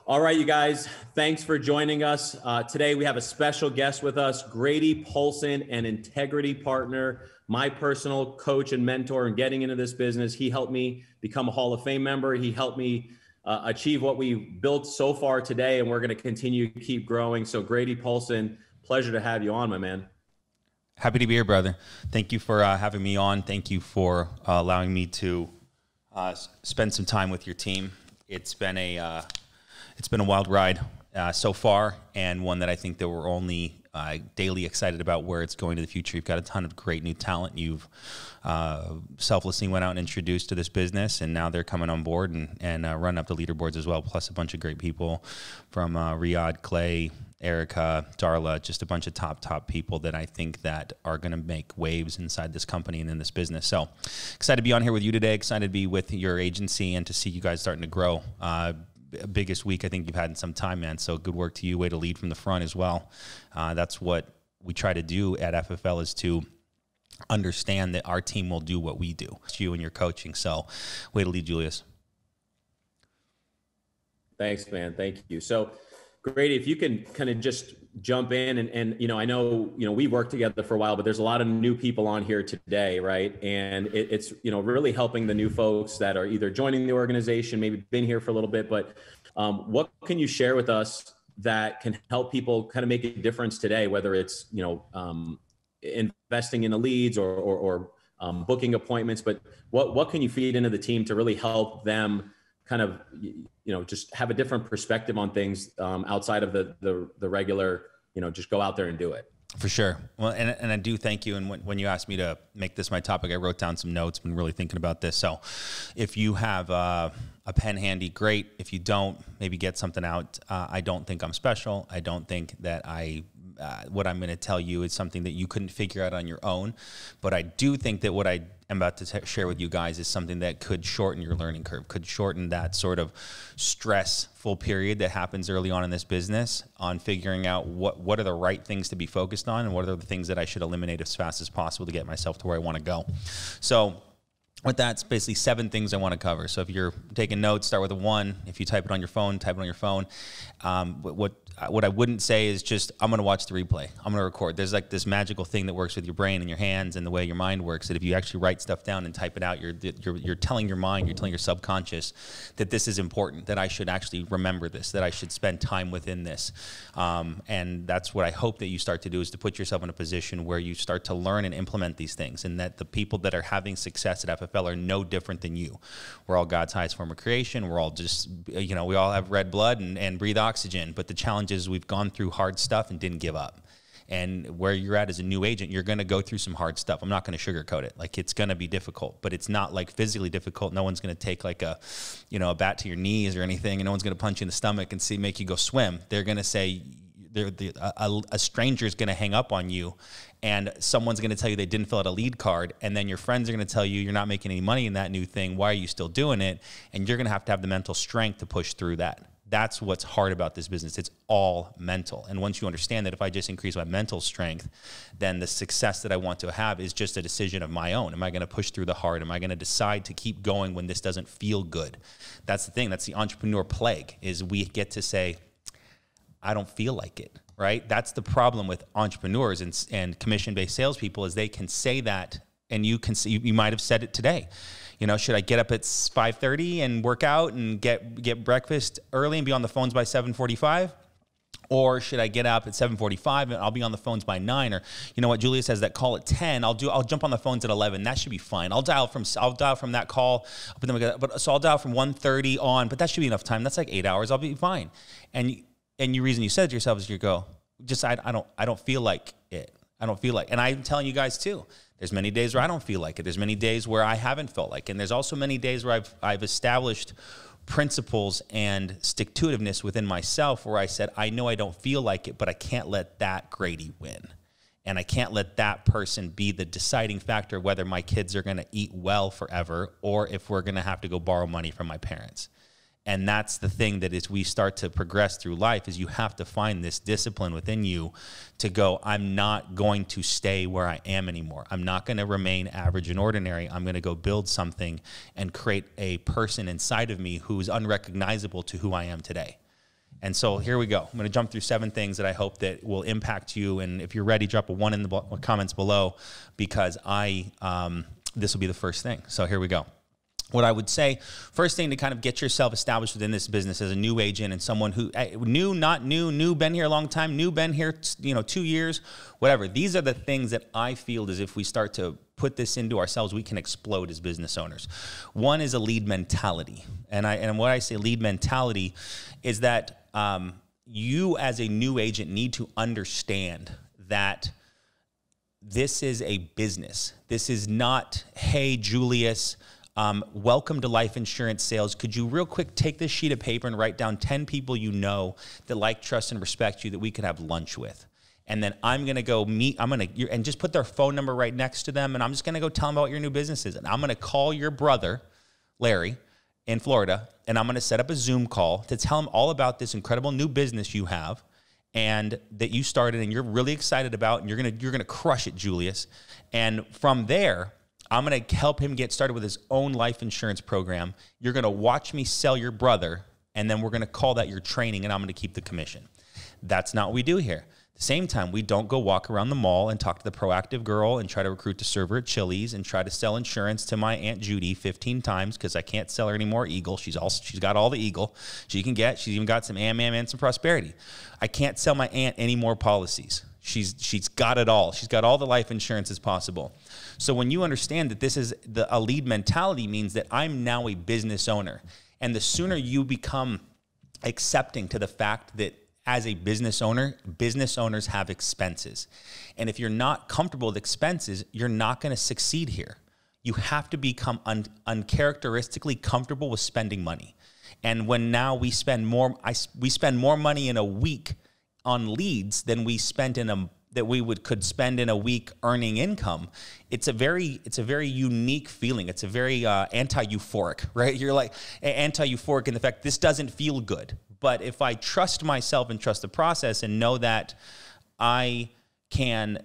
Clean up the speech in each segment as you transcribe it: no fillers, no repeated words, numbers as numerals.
All right, you guys, thanks for joining us. Today we have a special guest with us, Grady Polcyn, an integrity partner, my personal coach and mentor in getting into this business. He helped me become a Hall of Fame member. He helped me achieve what we've built so far today, and we're going to continue to keep growing. So Grady Polcyn, pleasure to have you on, my man. Happy to be here, brother. Thank you for having me on. Thank you for allowing me to spend some time with your team. It's been a wild ride so far, and one that I think that we're only daily excited about where it's going to the future. You've got a ton of great new talent. You've selflessly went out and introduced to this business, and now they're coming on board and running up the leaderboards as well, plus a bunch of great people from Riyadh, Clay, Erica, Darla, just a bunch of top people that I think that are going to make waves inside this company and in this business. So excited to be on here with you today, excited to be with your agency and to see you guys starting to grow. Biggest week I think you've had in some time, man. So good work to you. Way to lead from the front as well. That's what we try to do at FFL, is to understand that our team will do what we do. It's you and your coaching. So way to lead, Julius. Thanks, man. Thank you. So Grady, if you can kind of just jump in and I know, we worked together for a while, but there's a lot of new people on here today, right? And it's, really helping the new folks that are either joining the organization, maybe been here for a little bit, but what can you share with us that can help people kind of make a difference today, whether it's, investing in the leads or booking appointments, but what can you feed into the team to really help them kind of, just have a different perspective on things outside of the regular, just go out there and do it. For sure. Well, and I do thank you. And when you asked me to make this my topic, I wrote down some notes, been really thinking about this. So if you have a pen handy, great. If you don't, maybe get something out. I don't think I'm special. I don't think that what I'm going to tell you is something that you couldn't figure out on your own. But I do think that what I am about to share with you guys is something that could shorten your learning curve, could shorten that sort of stressful period that happens early on in this business on figuring out what are the right things to be focused on and what are the things that I should eliminate as fast as possible to get myself to where I want to go. So with that, it's basically 7 things I want to cover. So if you're taking notes, start with a 1. If you type it on your phone, type it on your phone. What I wouldn't say is just, I'm going to watch the replay. I'm going to record. There's like this magical thing that works with your brain and your hands and the way your mind works, that if you actually write stuff down and type it out, you're telling your mind, you're telling your subconscious that this is important, that I should actually remember this, that I should spend time within this. And that's what I hope that you start to do, is to put yourself in a position where you start to learn and implement these things, and that the people that are having success at FFL are no different than you. We're all God's highest form of creation. We're all just, we all have red blood and breathe oxygen, but the challenge is we've gone through hard stuff and didn't give up. And where you're at as a new agent, you're going to go through some hard stuff. I'm not going to sugarcoat it. Like, it's going to be difficult, but it's not like physically difficult. No one's going to take like a bat to your knees or anything, and no one's going to punch you in the stomach and make you go swim. They're going to say, a stranger is going to hang up on you, and someone's going to tell you they didn't fill out a lead card, and then your friends are going to tell you you're not making any money in that new thing. Why are you still doing it? And you're going to have the mental strength to push through that. That's what's hard about this business. It's all mental. And once you understand that if I just increase my mental strength, then the success that I want to have is just a decision of my own. Am I going to push through the hard? Am I going to decide to keep going when this doesn't feel good? That's the thing. That's the entrepreneur plague, is we get to say, I don't feel like it, right? That's the problem with entrepreneurs and commission-based salespeople, is they can say that, and you can see, you might have said it today. Should I get up at 5:30 and work out and get breakfast early and be on the phones by 7:45? Or should I get up at 7:45 and I'll be on the phones by 9? Or, what Julius has, that call at 10, I'll jump on the phones at 11. That should be fine. I'll dial from that call, so I'll dial from 1:30 on, but that should be enough time. That's like 8 hours. I'll be fine. And the reason you said it to yourself is I don't feel like it. I don't feel like, and I'm telling you guys too, there's many days where I don't feel like it. There's many days where I haven't felt like it. And there's also many days where I've established principles and stick-to-itiveness within myself where I said, I know I don't feel like it, but I can't let that Grady win. And I can't let that person be the deciding factor whether my kids are going to eat well forever or if we're going to have to go borrow money from my parents. And that's the thing, that as we start to progress through life, is you have to find this discipline within you to go, I'm not going to stay where I am anymore. I'm not going to remain average and ordinary. I'm going to go build something and create a person inside of me who's unrecognizable to who I am today. And so here we go. I'm going to jump through 7 things that I hope that will impact you. And if you're ready, drop a 1 in the comments below, because this will be the first thing. So here we go. What I would say, first thing to kind of get yourself established within this business as a new agent and someone who new, not new, new, been here a long time, new, been here, 2 years, whatever. These are the things that I feel as if we start to put this into ourselves, we can explode as business owners. One is a lead mentality. And what I say lead mentality is that you as a new agent need to understand that this is a business. This is not, hey, Julius, welcome to life insurance sales. Could you real quick take this sheet of paper and write down 10 people you know that like, trust, and respect you that we could have lunch with? And then I'm going to go meet, and just put their phone number right next to them. And I'm just going to go tell them about what your new business is. And I'm going to call your brother, Larry, in Florida, and I'm going to set up a Zoom call to tell him all about this incredible new business you have and that you started and you're really excited about, and you're going to crush it, Julius. And from there, I'm going to help him get started with his own life insurance program. You're going to watch me sell your brother, and then we're going to call that your training, and I'm going to keep the commission. That's not what we do here. At the same time, we don't go walk around the mall and talk to the proactive girl and try to recruit the server at Chili's and try to sell insurance to my Aunt Judy 15 times because I can't sell her any more Eagle. She's got all the Eagle she can get. She's even got some Am and some Prosperity. I can't sell my aunt any more policies. She's got it all. She's got all the life insurance as possible. So when you understand that this is a lead mentality, means that I'm now a business owner. And the sooner you become accepting to the fact that as a business owner, business owners have expenses. And if you're not comfortable with expenses, you're not going to succeed here. You have to become uncharacteristically comfortable with spending money. And when now we spend more money in a week on leads than we spent could spend in a week earning income. It's a very unique feeling. It's a very anti-euphoric, right? You're like anti-euphoric in the fact this doesn't feel good. But if I trust myself and trust the process and know that I can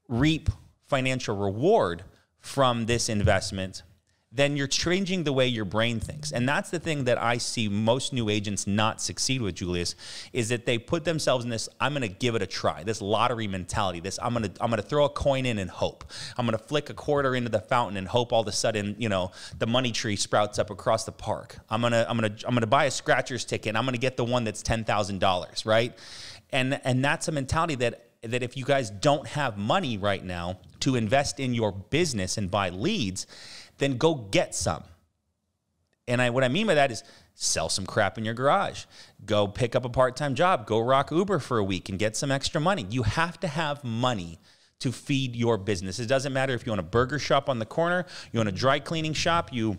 reap financial reward from this investment, then you're changing the way your brain thinks. And that's the thing that I see most new agents not succeed with, Julius, is that they put themselves in this, I'm going to give it a try, this lottery mentality, this I'm going to throw a coin in and hope. I'm going to flick a quarter into the fountain and hope all of a sudden, the money tree sprouts up across the park. I'm going to buy a scratcher's ticket and I'm going to get the one that's $10,000, right? And that's a mentality that if you guys don't have money right now to invest in your business and buy leads, then go get some. And what I mean by that is sell some crap in your garage. Go pick up a part-time job. Go rock Uber for a week and get some extra money. You have to have money to feed your business. It doesn't matter if you own a burger shop on the corner, you own a dry cleaning shop, you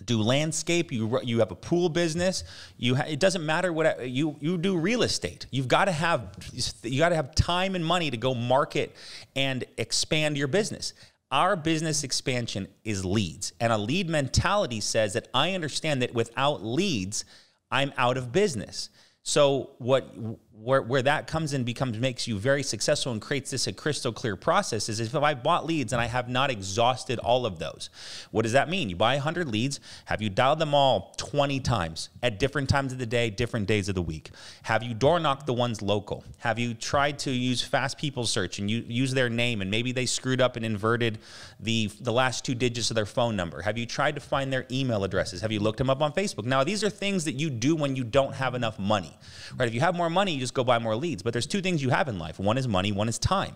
do landscape, you have a pool business, it doesn't matter what you do real estate. You got to have time and money to go market and expand your business. Our business expansion is leads, and a lead mentality says that I understand that without leads, I'm out of business. So where that comes in makes you very successful and creates this a crystal clear process is if I bought leads and I have not exhausted all of those. What does that mean? You buy 100 leads. Have you dialed them all 20 times at different times of the day, different days of the week? Have you door knocked the ones local? Have you tried to use fast people search and use their name and maybe they screwed up and inverted the last 2 digits of their phone number? Have you tried to find their email addresses? Have you looked them up on Facebook? Now, these are things that you do when you don't have enough money, right? If you have more money, you just go buy more leads. But there's 2 things you have in life. One is money, one is time.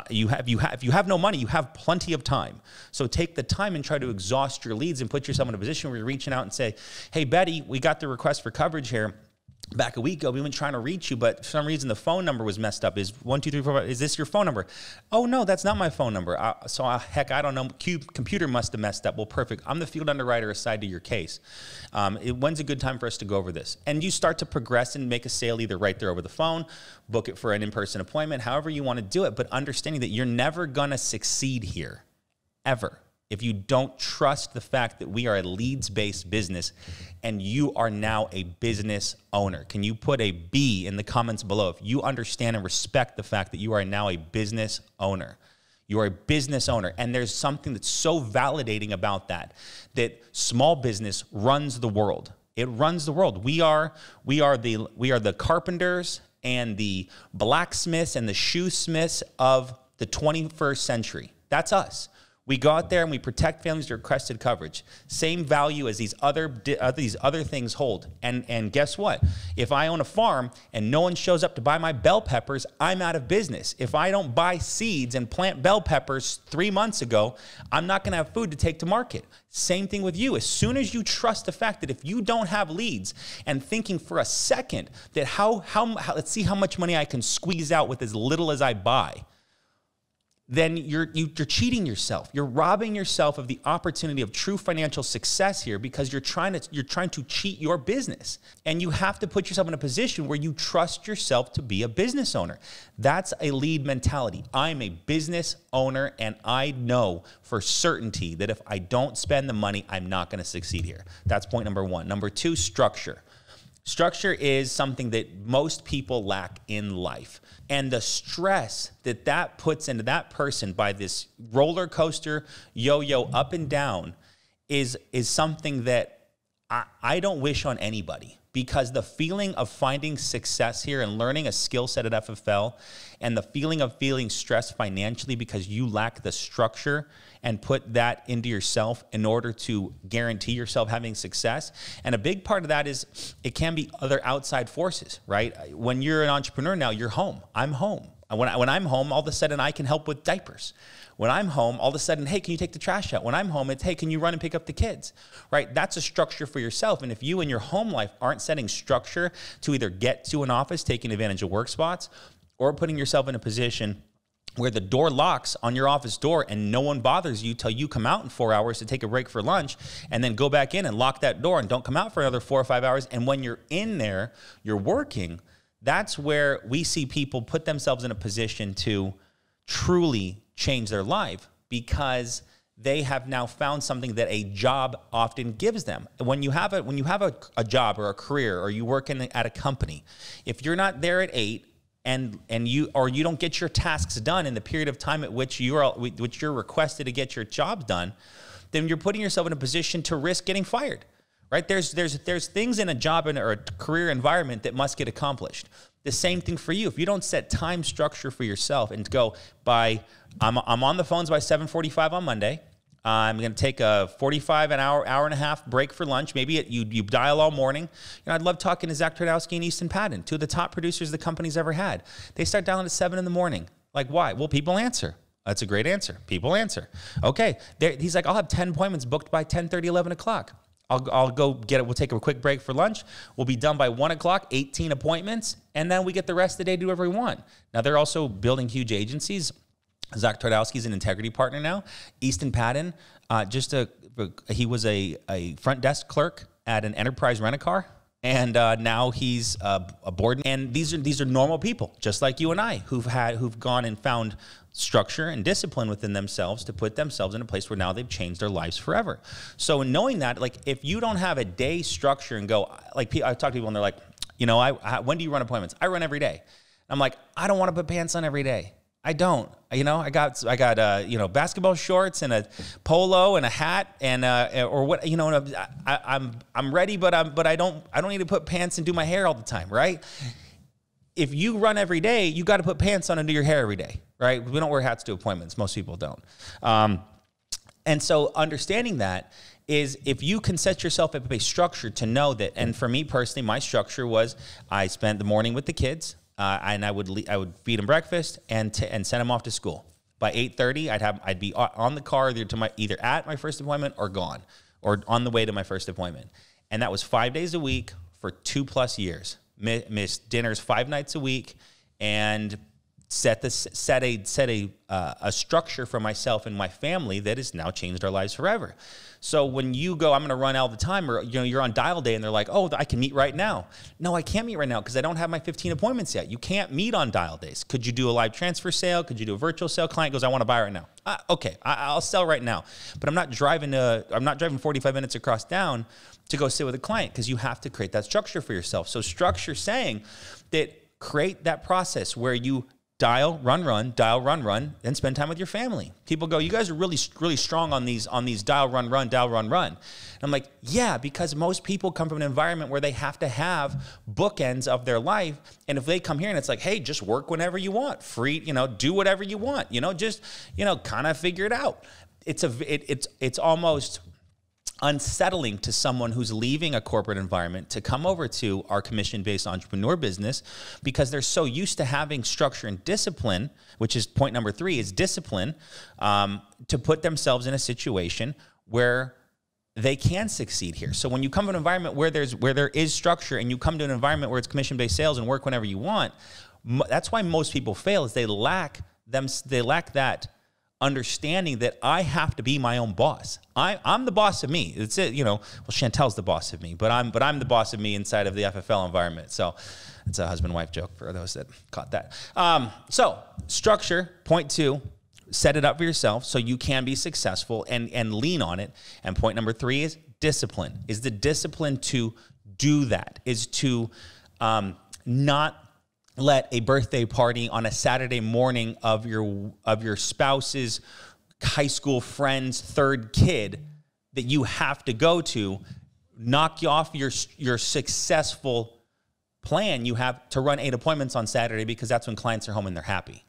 If you have no money, you have plenty of time. So take the time and try to exhaust your leads and put yourself in a position where you're reaching out and say, hey, Betty, we got the request for coverage here. Back a week ago, we've been trying to reach you, but for some reason the phone number was messed up. Is 1, 2, 3, 4, 5, is this your phone number? Oh, no, that's not my phone number. Heck, I don't know. Computer must have messed up. Well, perfect. I'm the field underwriter assigned to your case. When's a good time for us to go over this? And you start to progress and make a sale either right there over the phone, book it for an in-person appointment, however you want to do it, but understanding that you're never going to succeed here, ever, if you don't trust the fact that we are a leads-based business and you are now a business owner. Can you put a B in the comments below if you understand and respect the fact that you are now a business owner? You are a business owner, and there's something that's so validating about that small business runs the world. It runs the world. We are the carpenters and the blacksmiths and the shoesmiths of the 21st century. That's us. We go out there and we protect families through requested coverage. Same value as these other things hold. And guess what? If I own a farm and no one shows up to buy my bell peppers, I'm out of business. If I don't buy seeds and plant bell peppers 3 months ago, I'm not going to have food to take to market. Same thing with you. As soon as you trust the fact that if you don't have leads and thinking for a second that how let's see how much money I can squeeze out with as little as I buy, then you're cheating yourself. You're robbing yourself of the opportunity of true financial success here because you're trying to cheat your business. And you have to put yourself in a position where you trust yourself to be a business owner. That's a lead mentality. I'm a business owner and I know for certainty that if I don't spend the money, I'm not going to succeed here. That's point number one. Number two, structure. Structure is something that most people lack in life. And the stress that puts into that person by this roller coaster, yo-yo up and down is something that I don't wish on anybody. Because the feeling of finding success here and learning a skill set at FFL and the feeling of feeling stressed financially because you lack the structure and put that into yourself in order to guarantee yourself having success. And a big part of that is it can be other outside forces, right? When you're an entrepreneur now, you're home. I'm home. When I'm home, all of a sudden I can help with diapers. When I'm home, all of a sudden, hey, can you take the trash out? When I'm home, it's, hey, can you run and pick up the kids, right? That's a structure for yourself. And if you in your home life aren't setting structure to either get to an office, taking advantage of work spots, or putting yourself in a position where the door locks on your office door and no one bothers you till you come out in 4 hours to take a break for lunch and then go back in and lock that door and don't come out for another 4 or 5 hours. And when you're in there, you're working. That's where we see people put themselves in a position to truly change their life because they have now found something that a job often gives them. When you have a job or a career or you work at a company, if you're not there at 8 and you don't get your tasks done in the period of time at which you're requested to get your job done, then you're putting yourself in a position to risk getting fired. Right? There's things in a job or a career environment that must get accomplished. The same thing for you. If you don't set time structure for yourself and go I'm on the phones by 7:45 on Monday. I'm going to take a 45 an hour and a half break for lunch. Maybe you dial all morning. I'd love talking to Zach Twardowski and Easton Patton, two of the top producers the company's ever had. They start dialing at 7 in the morning. Like, why? Well, people answer. That's a great answer. People answer. Okay. He's like, I'll have 10 appointments booked by 10:30, 11 o'clock. I'll go get it. We'll take a quick break for lunch. We'll be done by 1 o'clock, 18 appointments, and then we get the rest of the day to do whatever we want. Now, they're also building huge agencies. Zach Twardowski's an integrity partner now. Easton Patton, he was a front desk clerk at an enterprise rent-a-car, and now he's a board. And these are normal people, just like you and I, who've gone and found structure and discipline within themselves to put themselves in a place where now they've changed their lives forever. So knowing that, like, if you don't have a day structure and go, like, I talk to people and they're like, when do you run appointments? I run every day. I'm like, I don't want to put pants on every day. I don't. I got basketball shorts and a polo and a hat and or what, I'm ready, but I don't need to put pants and do my hair all the time, right? If you run every day, you got to put pants on and do your hair every day, right? We don't wear hats to appointments. Most people don't. And so understanding that is, if you can set yourself up a structure to know that, and for me personally, my structure was I spent the morning with the kids, and I would feed them breakfast and send them off to school. By 8:30, I'd be on the car either at my first appointment or gone, or on the way to my first appointment. And that was 5 days a week for 2+ years. Missed dinners 5 nights a week, and set a structure for myself and my family that has now changed our lives forever. So when you go, I'm going to run all the time, or you're on dial day and they're like, oh, I can meet right now. No, I can't meet right now because I don't have my 15 appointments yet. You can't meet on dial days. Could you do a live transfer sale? Could you do a virtual sale? Client goes, I want to buy right now. Okay, I'll sell right now, but I'm not driving 45 minutes across town to go sit with a client, because you have to create that structure for yourself. So structure saying that create that process where you dial, run, and spend time with your family. People go, you guys are really, really strong on these dial, run. And I'm like, yeah, because most people come from an environment where they have to have bookends of their life. And if they come here and it's like, hey, just work whenever you want, free, do whatever you want, just, kind of figure it out. It's almost unsettling to someone who's leaving a corporate environment to come over to our commission-based entrepreneur business, because they're so used to having structure and discipline, which is point number 3, is discipline, to put themselves in a situation where they can succeed here. So when you come to an environment where there is structure, and you come to an environment where it's commission-based sales and work whenever you want, that's why most people fail, is they lack that understanding that I have to be my own boss. I'm the boss of me. It's it, well, Chantel's the boss of me, but I'm the boss of me inside of the FFL environment. So it's a husband-wife joke for those that caught that. So structure, point 2, set it up for yourself so you can be successful and lean on it. And point number 3 is discipline. Is the discipline to do that, is to not let a birthday party on a Saturday morning of your spouse's high school friend's 3rd kid that you have to go to knock you off your successful plan you have to run 8 appointments on Saturday, because that's when clients are home and they're happy.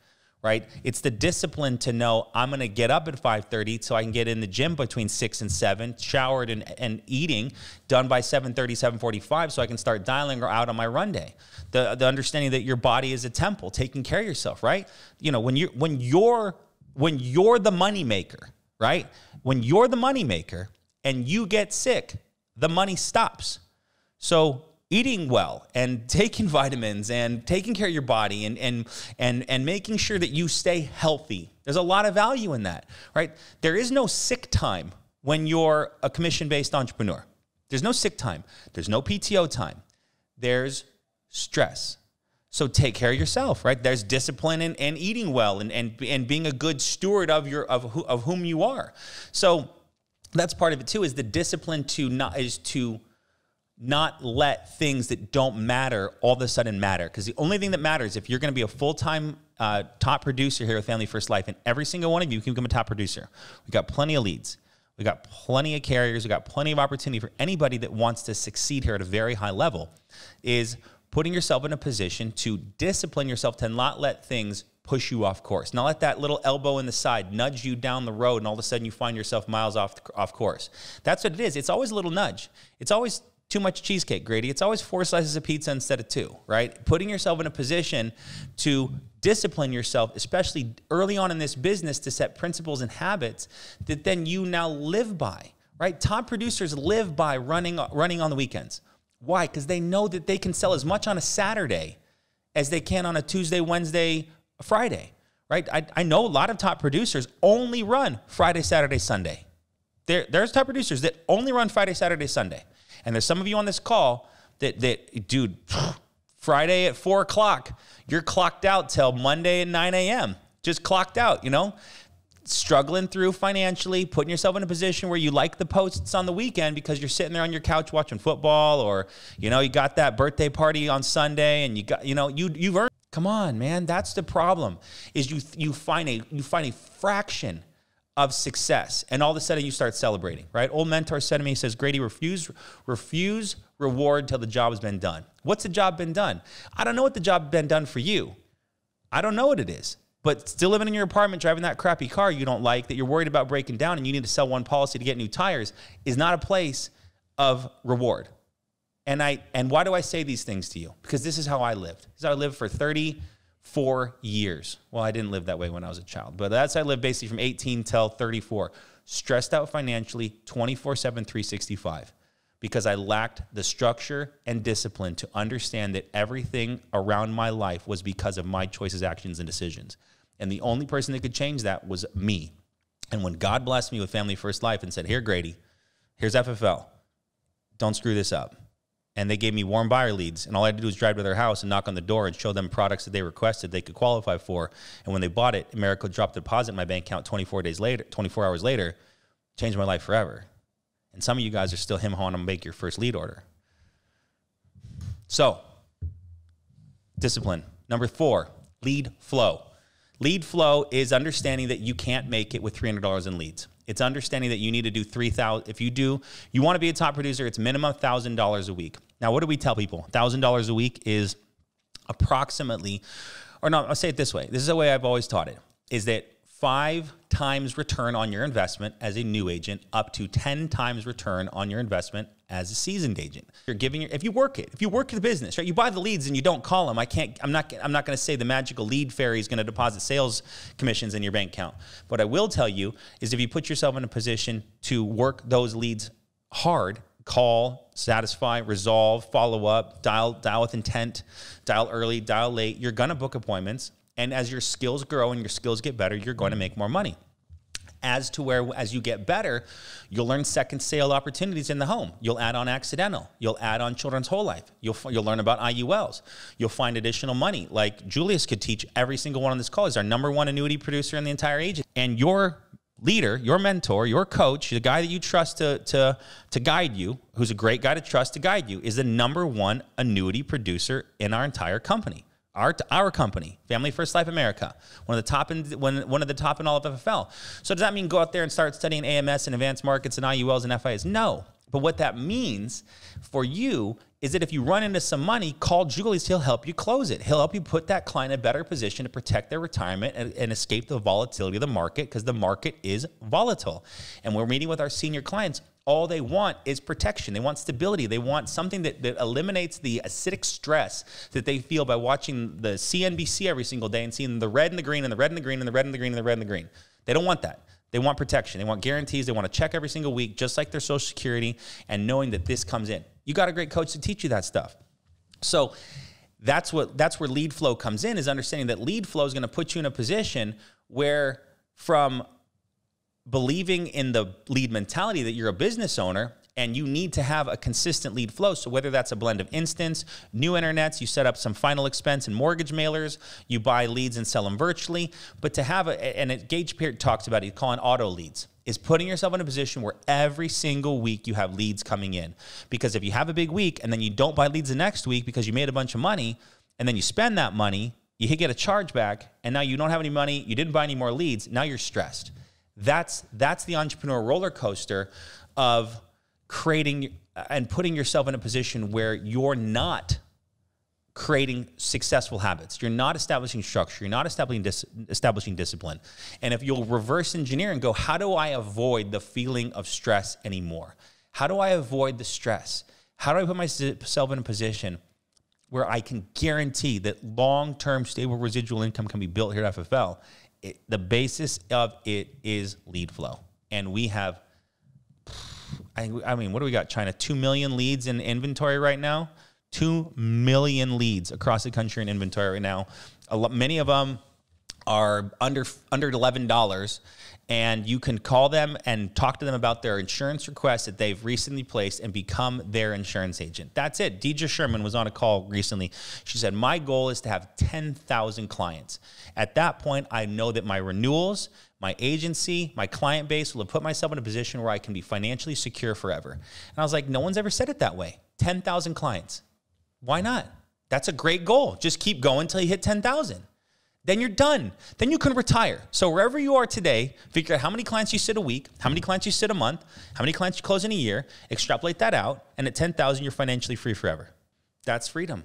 Right? It's the discipline to know I'm going to get up at 5:30 so I can get in the gym between 6 and 7, showered and eating, done by 7:30, 7:45, so I can start dialing or out on my run day. The understanding that your body is a temple, taking care of yourself, right? When you're the money maker, right? When you're the money maker and you get sick, the money stops. So eating well and taking vitamins and taking care of your body and making sure that you stay healthy. There's a lot of value in that, right? There is no sick time when you're a commission-based entrepreneur. There's no sick time. There's no PTO time. There's stress. So take care of yourself, right? There's discipline and eating well and being a good steward of whom you are. So that's part of it too, is the discipline to not let things that don't matter all of a sudden matter. Because the only thing that matters, if you're going to be a full-time top producer here with Family First Life, and every single one of you can become a top producer. We got plenty of leads. We got plenty of carriers. We got plenty of opportunity for anybody that wants to succeed here at a very high level, is putting yourself in a position to discipline yourself to not let things push you off course. Not let that little elbow in the side nudge you down the road and all of a sudden you find yourself miles off course. That's what it is. It's always a little nudge. It's always too much cheesecake, Grady. It's always 4 slices of pizza instead of 2, right? Putting yourself in a position to discipline yourself, especially early on in this business, to set principles and habits that then you now live by, right? Top producers live by running on the weekends. Why? Because they know that they can sell as much on a Saturday as they can on a Tuesday, Wednesday, Friday, right? I know a lot of top producers only run Friday, Saturday, Sunday. There's top producers that only run Friday, Saturday, Sunday. And there's some of you on this call that dude, Friday at 4 o'clock, you're clocked out till Monday at 9 a.m. Just clocked out, struggling through financially, putting yourself in a position where you like the posts on the weekend because you're sitting there on your couch watching football, or, you got that birthday party on Sunday and you've earned. Come on, man. That's the problem, is you find a fraction of success, and all of a sudden you start celebrating, right? Old mentor said to me, he says, Grady, refuse reward till the job has been done. What's the job been done? I don't know what the job been done for you. I don't know what it is, but still living in your apartment, driving that crappy car you don't like, that you're worried about breaking down and you need to sell one policy to get new tires, is not a place of reward. And why do I say these things to you? Because this is how I lived. This is how I lived for 34 years. Well, I didn't live that way when I was a child, but that's how I lived basically from 18 till 34. Stressed out financially, 24/7, 365, because I lacked the structure and discipline to understand that everything around my life was because of my choices, actions, and decisions. And the only person that could change that was me. And when God blessed me with Family First Life and said, here, Grady, here's FFL. Don't screw this up. And they gave me warm buyer leads, and all I had to do was drive to their house and knock on the door and show them products that they requested they could qualify for. And when they bought it, America dropped the deposit in my bank account 24 hours later, changed my life forever. And some of you guys are still him-hawing to make your first lead order. So, discipline. Number 4, Lead flow. Lead flow is understanding that you can't make it with $300 in leads. It's understanding that you need to do 3,000. If you want to be a top producer, it's minimum $1,000 a week. Now, what do we tell people? $1,000 a week is approximately, or no, I'll say it this way. This is the way I've always taught it, is that 5 times return on your investment as a new agent, up to 10 times return on your investment as a seasoned agent. You're giving if you work the business, right? You buy the leads and you don't call them. I'm not going to say the magical lead fairy is going to deposit sales commissions in your bank account. What I will tell you is if you put yourself in a position to work those leads hard, call, satisfy, resolve, follow up, dial with intent, dial early, dial late, you're going to book appointments. And as your skills grow and your skills get better, you're going to make more money. As you get better, you'll learn second sale opportunities in the home. You'll add on accidental. You'll add on children's whole life. You'll learn about IULs. You'll find additional money. Like Julius could teach every single one on this call. He's our #1 annuity producer in the entire agent. And your leader, your mentor, your coach, the guy that you trust to guide you, who's a great guy to trust to guide you, is the #1 annuity producer in our entire company. Our company, Family First Life America, one of the top in all of FFL. So does that mean go out there and start studying AMS and advanced markets and IULs and FIAs? No. But what that means for you is that if you run into some money, call Julius. He'll help you close it. He'll help you put that client in a better position to protect their retirement and escape the volatility of the market, because the market is volatile. And we're meeting with our senior clients. All they want is protection. They want stability. They want something that eliminates the acidic stress that they feel by watching the CNBC every single day and seeing the red and the green and the red and the green and the red and the green and the red and the green. They don't want that. They want protection. They want guarantees. They want to check every single week, just like their Social Security, and knowing that this comes in. You got a great coach to teach you that stuff. So that's where lead flow comes in, is understanding that lead flow is going to put you in a position where, from believing in the lead mentality that you're a business owner and you need to have a consistent lead flow. So whether that's a blend of instance, new internets, you set up some final expense and mortgage mailers, you buy leads and sell them virtually. But to have Gage Peart talks about it, he's calling auto leads, is putting yourself in a position where every single week you have leads coming in. Because if you have a big week and then you don't buy leads the next week because you made a bunch of money, and then you spend that money, you get a charge back, and now you don't have any money, you didn't buy any more leads, now you're stressed. That's the entrepreneur roller coaster of creating and putting yourself in a position where you're not creating successful habits. You're not establishing structure. You're not establishing discipline. And if you'll reverse engineer and go, how do I avoid the feeling of stress anymore? How do I avoid the stress? How do I put myself in a position where I can guarantee that long-term stable residual income can be built here at FFL? The basis of it is lead flow. And we have, I mean, what do we got, China? 2 million leads in inventory right now. 2 million leads across the country in inventory right now. Many of them are under $11. And you can call them and talk to them about their insurance request that they've recently placed and become their insurance agent. That's it. Deidre Sherman was on a call recently. She said, my goal is to have 10,000 clients. At that point, I know that my renewals, my agency, my client base will have put myself in a position where I can be financially secure forever. And I was like, no one's ever said it that way. 10,000 clients. Why not? That's a great goal. Just keep going until you hit 10,000. Then you're done. Then you can retire. So wherever you are today, figure out how many clients you sit a week, how many clients you sit a month, how many clients you close in a year, extrapolate that out, and at 10,000, you're financially free forever. That's freedom.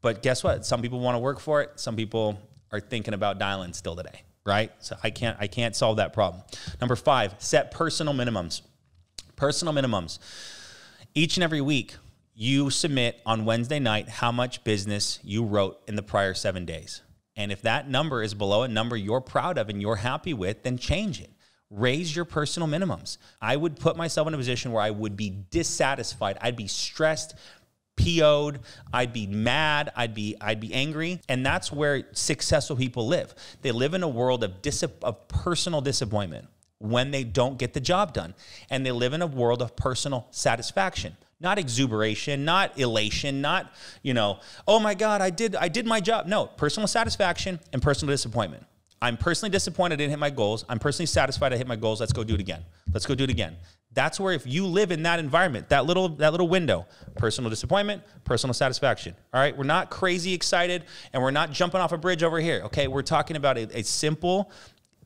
But guess what? Some people want to work for it. Some people are thinking about dialing still today, right? So I can't solve that problem. Number 5, set personal minimums. Personal minimums. Each and every week, you submit on Wednesday night how much business you wrote in the prior 7 days. And if that number is below a number you're proud of and you're happy with, then change it. Raise your personal minimums. I would put myself in a position where I would be dissatisfied. I'd be stressed, PO'd, I'd be mad, I'd be angry. And that's where successful people live. They live in a world of personal disappointment when they don't get the job done. And they live in a world of personal satisfaction. Not exuberation, not elation, not, oh my God, I did my job. No, personal satisfaction and personal disappointment. I'm personally disappointed I didn't hit my goals. I'm personally satisfied I hit my goals. Let's go do it again. Let's go do it again. That's where if you live in that environment, that little window, personal disappointment, personal satisfaction. All right, we're not crazy excited and we're not jumping off a bridge over here. Okay, we're talking about a simple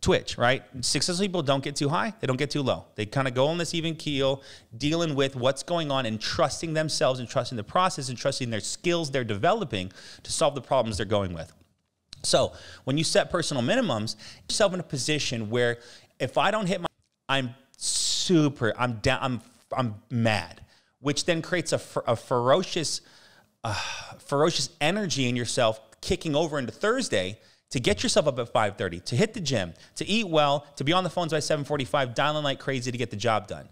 twitch, right? Successful people don't get too high. They don't get too low. They kind of go on this even keel, dealing with what's going on and trusting themselves and trusting the process and trusting their skills they're developing to solve the problems they're going with. So when you set personal minimums, put yourself in a position where if I don't hit my, I'm down, I'm mad, which then creates a ferocious energy in yourself kicking over into Thursday to get yourself up at 5:30, to hit the gym, to eat well, to be on the phones by 7:45, dialing like crazy to get the job done.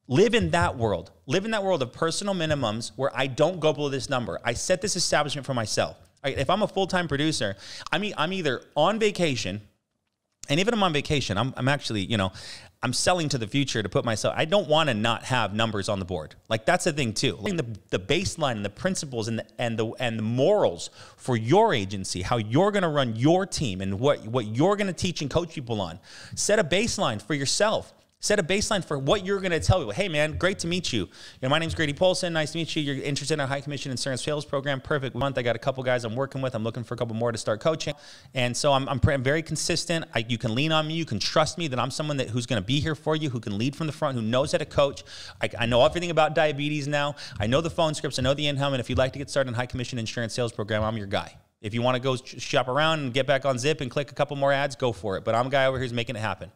Live in that world. Live in that world of personal minimums where I don't go below this number. I set this establishment for myself. Right? If I'm a full-time producer, I'm either on vacation, and even if I'm on vacation, I'm actually, I'm selling to the future to put myself, I don't want to not have numbers on the board. Like that's the thing too. Like the baseline and the principles and the morals for your agency, how you're going to run your team and what you're going to teach and coach people on. Set a baseline for yourself. Set a baseline for what you're going to tell people. Hey, man, great to meet you. My name's Grady Polcyn. Nice to meet you. You're interested in our high commission insurance sales program. Perfect month. I got a couple guys I'm working with. I'm looking for a couple more to start coaching. And so I'm very consistent. You can lean on me. You can trust me that I'm someone who's going to be here for you, who can lead from the front, who knows how to coach. I know everything about diabetes now. I know the phone scripts. I know the in-home. And if you'd like to get started in high commission insurance sales program, I'm your guy. If you want to go shop around and get back on Zip and click a couple more ads, go for it. But I'm a guy over here who's making it happen.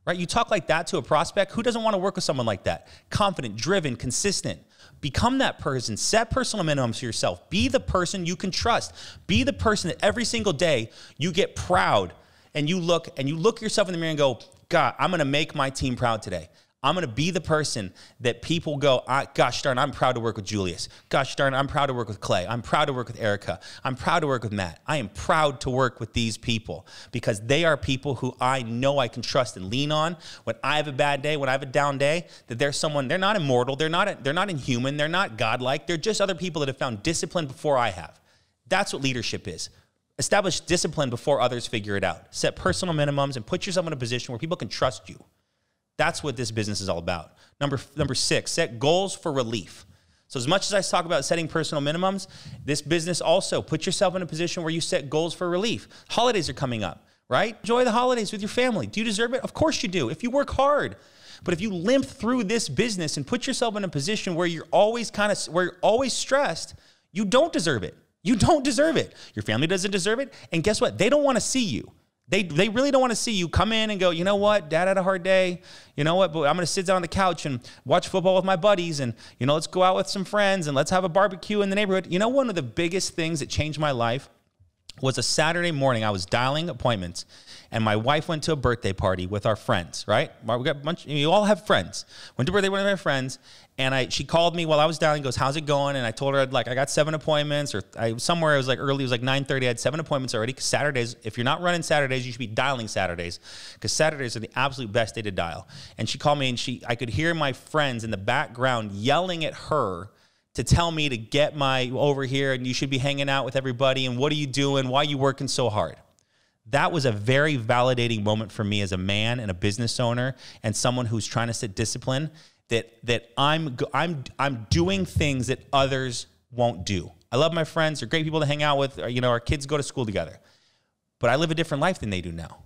Right? You talk like that to a prospect. Who doesn't want to work with someone like that? Confident, driven, consistent. Become that person. Set personal minimums for yourself. Be the person you can trust. Be the person that every single day you get proud and you look yourself in the mirror and go, God, I'm going to make my team proud today. I'm going to be the person that people go, gosh darn, I'm proud to work with Julius. Gosh darn, I'm proud to work with Clay. I'm proud to work with Erica. I'm proud to work with Matt. I am proud to work with these people because they are people who I know I can trust and lean on. When I have a bad day, when I have a down day, that there's someone, they're not immortal. They're not inhuman. They're not godlike. They're just other people that have found discipline before I have. That's what leadership is. Establish discipline before others figure it out. Set personal minimums and put yourself in a position where people can trust you. That's what this business is all about. Number 6, set goals for relief. So as much as I talk about setting personal minimums, this business also put yourself in a position where you set goals for relief. Holidays are coming up, right? Enjoy the holidays with your family. Do you deserve it? Of course you do, if you work hard. But if you limp through this business and put yourself in a position where you're always stressed, you don't deserve it. You don't deserve it. Your family doesn't deserve it. And guess what? They don't want to see you. They really don't want to see you come in and go, you know what, Dad had a hard day. You know what, but I'm going to sit down on the couch and watch football with my buddies and, let's go out with some friends and let's have a barbecue in the neighborhood. One of the biggest things that changed my life was a Saturday morning. I was dialing appointments and my wife went to a birthday party with our friends, right? We got a bunch, you all have friends. Went to a birthday with my friends and she called me while I was dialing, goes, how's it going? And I told her, I got 7 appointments somewhere it was early, it was 9:30. I had 7 appointments already. Cause Saturdays, if you're not running Saturdays, you should be dialing Saturdays because Saturdays are the absolute best day to dial. And she called me and I could hear my friends in the background yelling at her to tell me to get over here and you should be hanging out with everybody. And what are you doing? Why are you working so hard? That was a very validating moment for me as a man and a business owner and someone who's trying to set discipline that I'm doing things that others won't do. I love my friends. They're great people to hang out with. Our kids go to school together. But I live a different life than they do now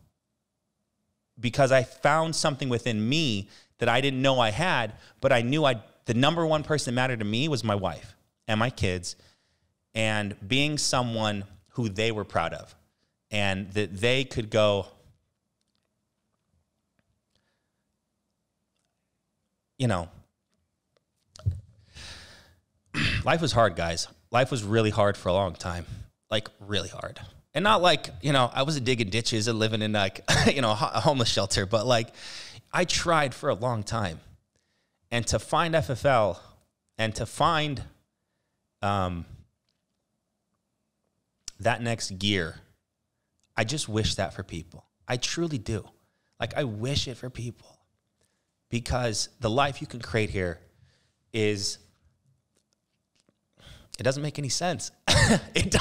because I found something within me that I didn't know I had, but I knew the number one person that mattered to me was my wife and my kids and being someone who they were proud of and that they could go, life was hard, guys. Life was really hard for a long time, really hard. And not I wasn't digging ditches and living in a homeless shelter, but I tried for a long time. And to find FFL and to find that next gear, I just wish that for people. I truly do. I wish it for people because the life you can create here is It doesn't make any sense. It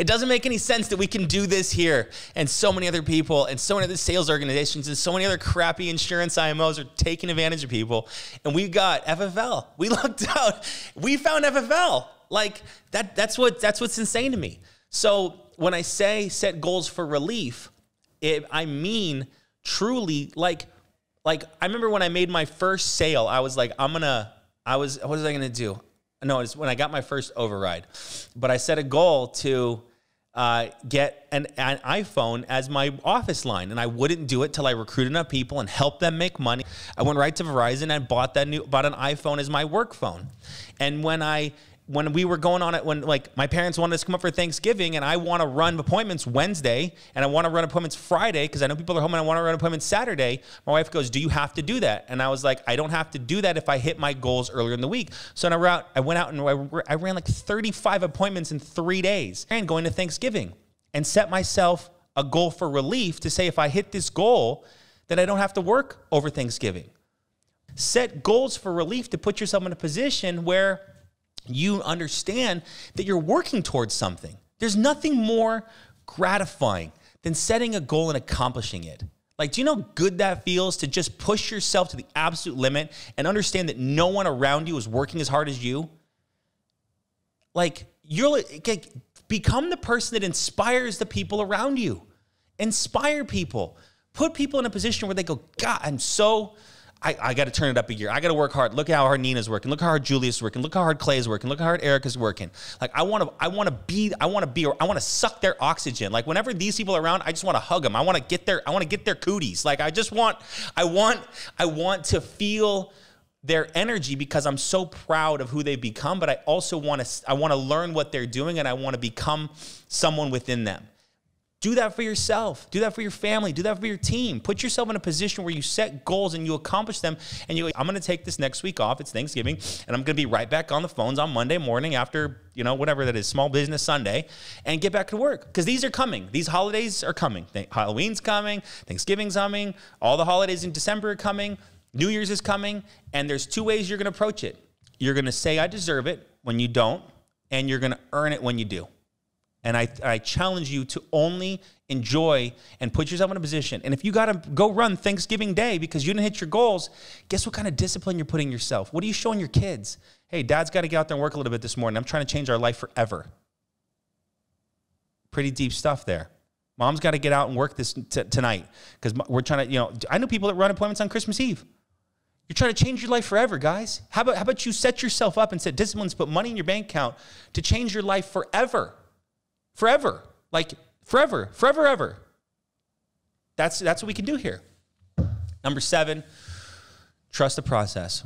doesn't make any sense that we can do this here. And so many other people and so many other sales organizations and so many other crappy insurance IMOs are taking advantage of people. And we got FFL. We looked out. We found FFL. Like that's what's insane to me. So when I say set goals for relief, I mean truly like I remember when I made my first sale, I was like, what was I going to do? No, it's when I got my first override. But I set a goal to get an iPhone as my office line, and I wouldn't do it till I recruited enough people and helped them make money. I went right to Verizon and bought an iPhone as my work phone. And when we were going on it, when like my parents wanted us to come up for Thanksgiving and I want to run appointments Wednesday and I want to run appointments Friday because I know people are home and I want to run appointments Saturday, my wife goes, do you have to do that? And I was like, I don't have to do that if I hit my goals earlier in the week. So I went out and I ran like 35 appointments in 3 days and going to Thanksgiving and set myself a goal for relief to say if I hit this goal, then I don't have to work over Thanksgiving. Set goals for relief to put yourself in a position where you understand that you're working towards something. There's nothing more gratifying than setting a goal and accomplishing it. Like, do you know how good that feels to just push yourself to the absolute limit and understand that no one around you is working as hard as you? Like, become the person that inspires the people around you. Inspire people. Put people in a position where they go, God, I got to turn it up a gear. I got to work hard. Look how hard Nina's working. Look how hard Julia's working. Look how hard Clay's working. Look how hard Erica's working. Like I want to suck their oxygen. Like whenever these people are around, I just want to hug them. I want to get their cooties. Like I want to feel their energy because I'm so proud of who they've become, but I also want to learn what they're doing and I want to become someone within them. Do that for yourself. Do that for your family. Do that for your team. Put yourself in a position where you set goals and you accomplish them. And you're like, I'm going to take this next week off. It's Thanksgiving. And I'm going to be right back on the phones on Monday morning after, whatever that is, Small Business Sunday, and get back to work. Because these are coming. These holidays are coming. Halloween's coming. Thanksgiving's coming. All the holidays in December are coming. New Year's is coming. And there's 2 ways you're going to approach it. You're going to say, I deserve it when you don't. And you're going to earn it when you do. And I challenge you to only enjoy and put yourself in a position. And if you got to go run Thanksgiving Day because you didn't hit your goals, guess what kind of discipline you're putting yourself? What are you showing your kids? Hey, Dad's got to get out there and work a little bit this morning. I'm trying to change our life forever. Pretty deep stuff there. Mom's got to get out and work this tonight because we're trying to, I know people that run appointments on Christmas Eve. You're trying to change your life forever, guys. How about you set yourself up and set disciplines, put money in your bank account to change your life forever. Forever, like forever, ever. That's what we can do here. Number 7, trust the process.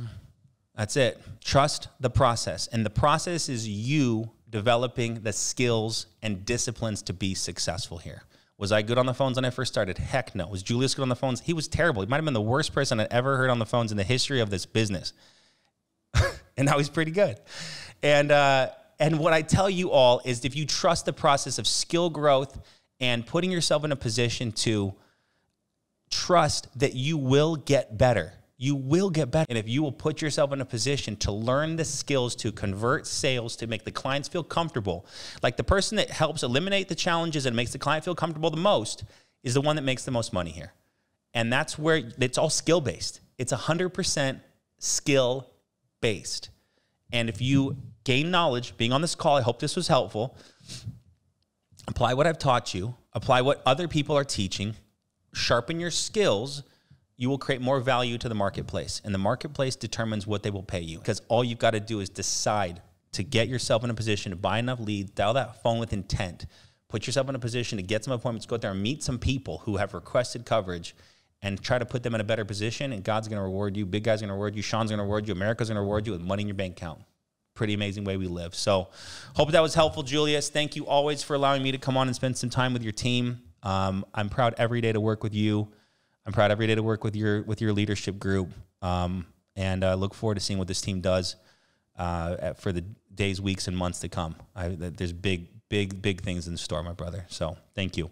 That's it. Trust the process. And the process is you developing the skills and disciplines to be successful here. Was I good on the phones when I first started? Heck no. Was Julius good on the phones? He was terrible. He might have been the worst person I'd ever heard on the phones in the history of this business. And now he's pretty good. And what I tell you all is if you trust the process of skill growth and putting yourself in a position to trust that you will get better, you will get better. And if you will put yourself in a position to learn the skills to convert sales, to make the clients feel comfortable, like the person that helps eliminate the challenges and makes the client feel comfortable the most is the one that makes the most money here. And that's where it's all skill-based. It's 100% skill-based. And if you gain knowledge, being on this call, I hope this was helpful. Apply what I've taught you. Apply what other people are teaching. Sharpen your skills. You will create more value to the marketplace. And the marketplace determines what they will pay you. Because all you've got to do is decide to get yourself in a position to buy enough leads, dial that phone with intent, put yourself in a position to get some appointments, go out there and meet some people who have requested coverage, and try to put them in a better position, and God's going to reward you. Big Guy's going to reward you. Sean's going to reward you. America's going to reward you with money in your bank account. Pretty amazing way we live. So hope that was helpful, Julius. Thank you always for allowing me to come on and spend some time with your team. I'm proud every day to work with you. I'm proud every day to work with your leadership group. And look forward to seeing what this team does for the days, weeks, and months to come. There's big things in store, my brother. So thank you.